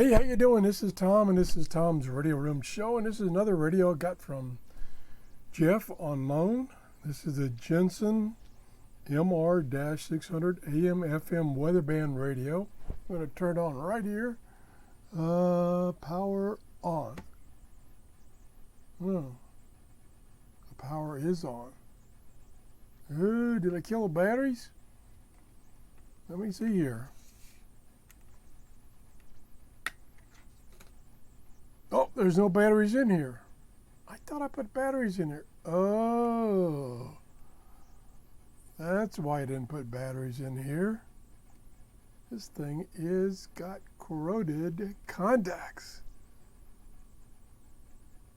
Hey, how you doing? This is Tom, and this is Tom's Radio Room Show, and this is another radio I got from Jeff on loan. This is a Jensen MR-600 AM/FM weatherband radio. I'm going to turn it on right here. Power on. Oh, the power is on. Did I kill the batteries? Let me see here. Oh, there's no batteries in here. I thought I put batteries in here. Oh, that's why I didn't put batteries in here. This thing is got corroded contacts.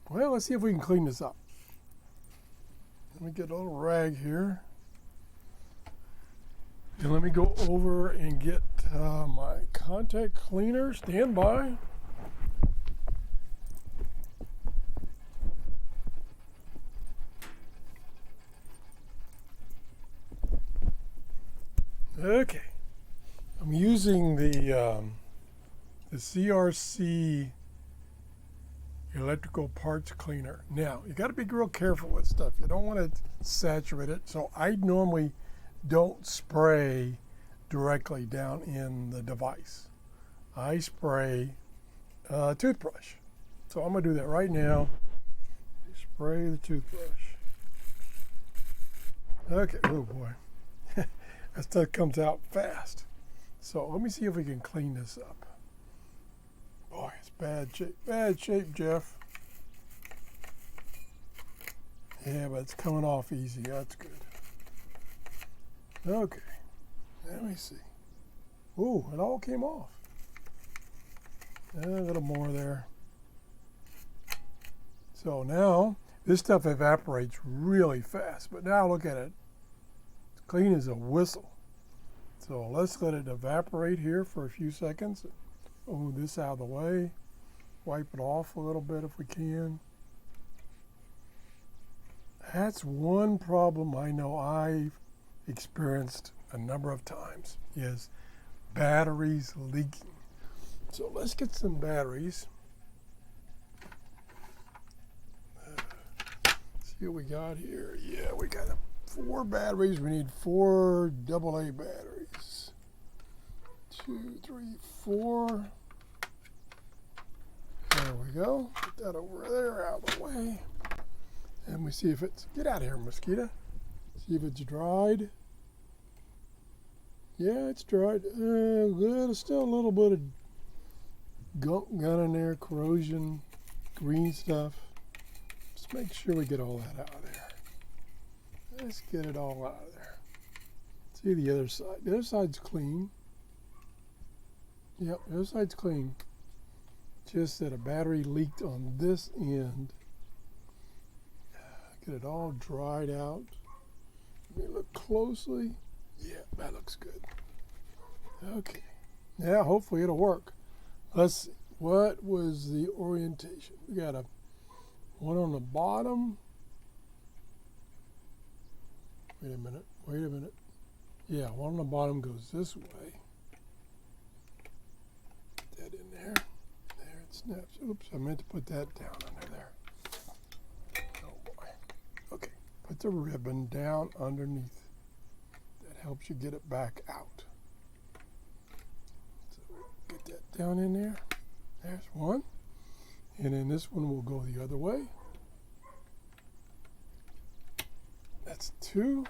Well, let's see if we can clean this up. Let me get a little rag here. And let me go over and get my contact cleaner. Stand by. Okay, I'm using the CRC electrical parts cleaner. Now, you got to be real careful with stuff. You don't want to saturate it. So I normally don't spray directly down in the device. I spray a toothbrush. So I'm going to do that right now. Spray the toothbrush. Okay, oh boy. That stuff comes out fast. So let me see if we can clean this up. Boy, it's bad shape. Bad shape, Jeff. Yeah, but it's coming off easy. That's good. Okay. Let me see. Ooh, it all came off. A little more there. So now, this stuff evaporates really fast. But now look at it. Clean as a whistle. So let's let it evaporate here for a few seconds. Move this out of the way. Wipe it off a little bit if we can. That's one problem I know I've experienced a number of times, is batteries leaking. So let's get some batteries. See what we got here. Yeah, we got 4 batteries. We need 4 AA batteries. 2, 3, 4. There we go. Put that over there out of the way. And we see if it's, get out of here, mosquito. See if it's dried. Yeah, it's dried. Good. There's still a little bit of gunk gun in there, corrosion, green stuff. Just make sure we get all that out of there. Let's get it all out of there. See the other side. The other side's clean. Yep, the other side's clean. Just that a battery leaked on this end. Get it all dried out. Let me look closely. Yeah, that looks good. Okay. Yeah, hopefully it'll work. Let's see. What was the orientation? We got one on the bottom. Wait a minute. Yeah, one on the bottom goes this way. Put that in there. There it snaps. Oops, I meant to put that down under there. Oh boy. Okay, put the ribbon down underneath. That helps you get it back out. So get that down in there. There's one. And then this one will go the other way. That's 2.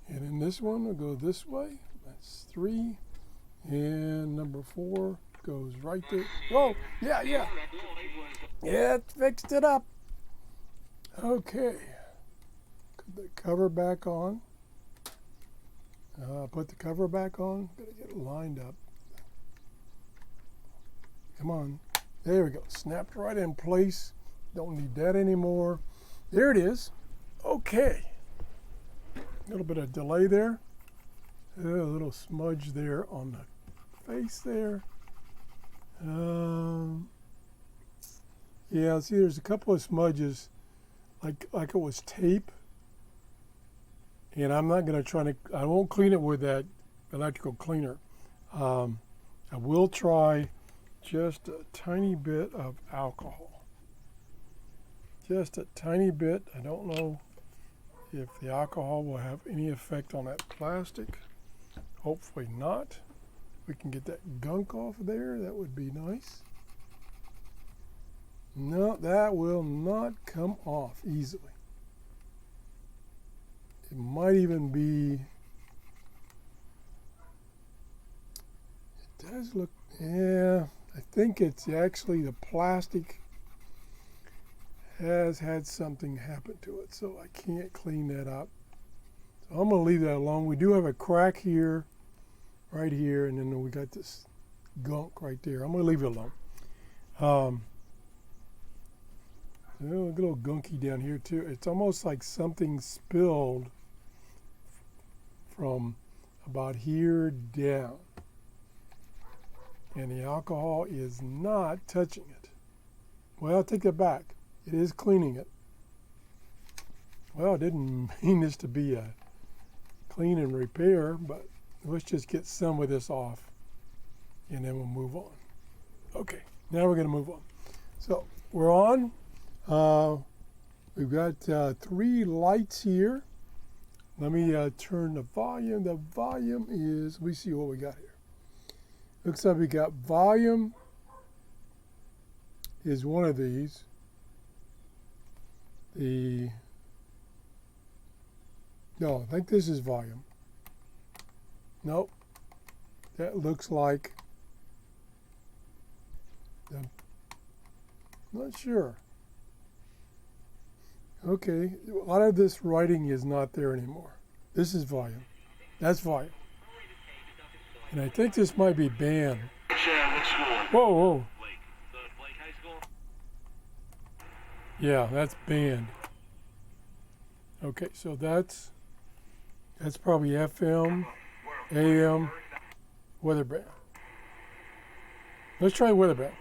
And then this one will go this way. That's 3. And number 4 goes right there. Whoa, yeah. Yeah, it fixed it up. Okay. Put the cover back on. Put the cover back on. Gotta get it lined up. Come on. There we go. Snapped right in place. Don't need that anymore. There it is. Okay. A little bit of delay there. A little smudge there on the face there. Yeah, see there's a couple of smudges like it was tape. And I'm not going to I won't clean it with that electrical cleaner. I will try just a tiny bit of alcohol. Just a tiny bit. I don't know if the alcohol will have any effect on that plastic. Hopefully not. We can get that gunk off there. That would be nice. No, that will not come off easily. It might even be, it does look, yeah, I think it's actually the plastic has had something happen to it, so I can't clean that up. So I'm going to leave that alone. We do have a crack here, right here, and then we got this gunk right there. I'm going to leave it alone. A little gunky down here too. It's almost like something spilled from about here down. And the alcohol is not touching it. Well, take that back. It is cleaning it. Well, I didn't mean this to be a clean and repair, but let's just get some of this off and then we'll move on. Okay, now we're going to move on. So we're on. We've got 3 lights here. Let me turn the volume. The volume is, let me see what we got here. Looks like we got volume is one of these. No, I think this is volume. Nope. That looks like, I'm not sure. Okay, a lot of this writing is not there anymore. This is volume. That's volume. And I think this might be band. Whoa, whoa. Yeah, that's band. Okay, so that's probably FM, AM, weather band. Let's try weather band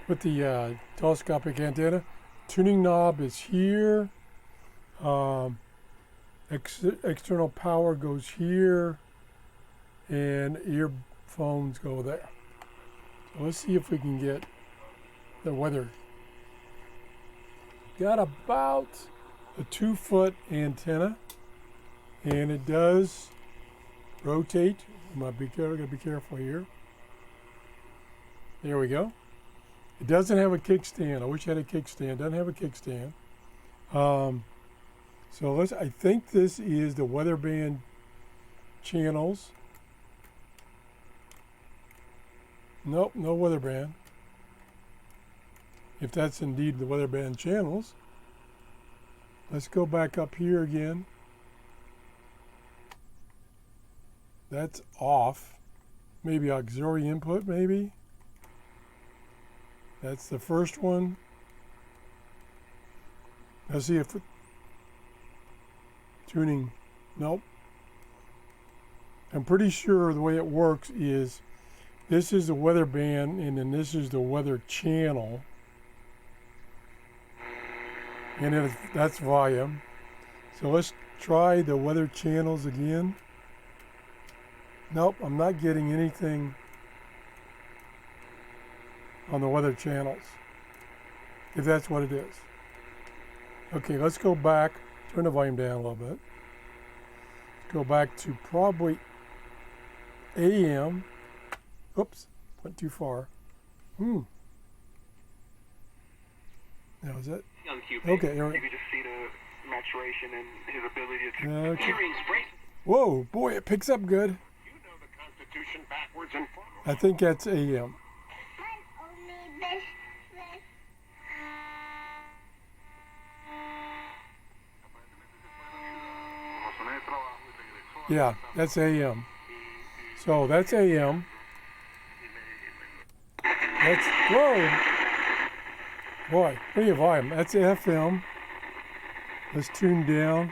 with the telescopic antenna. Tuning knob is here. External power goes here, and earphones go there. So let's see if we can get the weather. Got about a 2-foot antenna, and it does rotate. Gotta be careful here. There we go. It doesn't have a kickstand. I wish it had a kickstand. Doesn't have a kickstand. So I think this is the weather band channels. Nope, no weather band. If that's indeed the weather band channels. Let's go back up here again. That's off. Maybe auxiliary input, maybe. That's the first one. Let's see if tuning, nope. I'm pretty sure the way it works is this is the weather band and then this is the weather channel. And then that's volume. So let's try the weather channels again. Nope, I'm not getting anything on the weather channels, if that's what it is. Okay, let's go back, turn the volume down a little bit. Go back to probably AM. Oops, went too far. Now is it? Okay, you could just see the maturation and his ability to okay. Whoa, boy, it picks up good. You know the Constitution backwards and forwards. I think that's AM. Yeah, that's AM. So that's AM. That's, whoa. Boy, plenty of volume. That's FM. Let's tune down.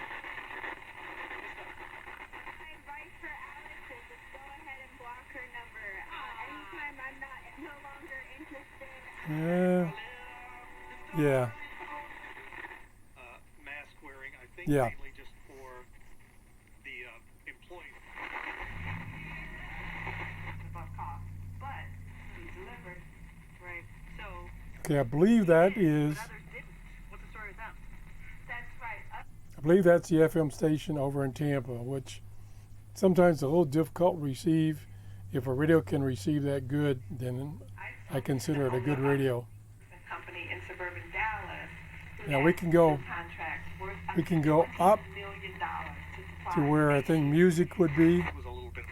Yeah. Mask wearing, I think, yeah. Mainly just for the employee. Above cost, but he delivered. Okay, I believe that is. Others didn't. What's the story with them? That's right. I believe that's the FM station over in Tampa, which sometimes is a little difficult to receive. If a radio can receive that good, then I consider it a good radio. Company in suburban Dallas. Now we can go up to where I think music would be. It was a little bit.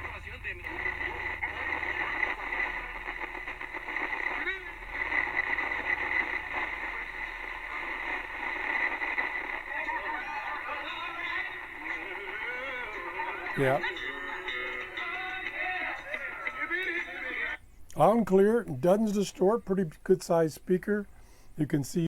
Yeah. Loud and clear, doesn't distort, pretty good sized speaker. You can see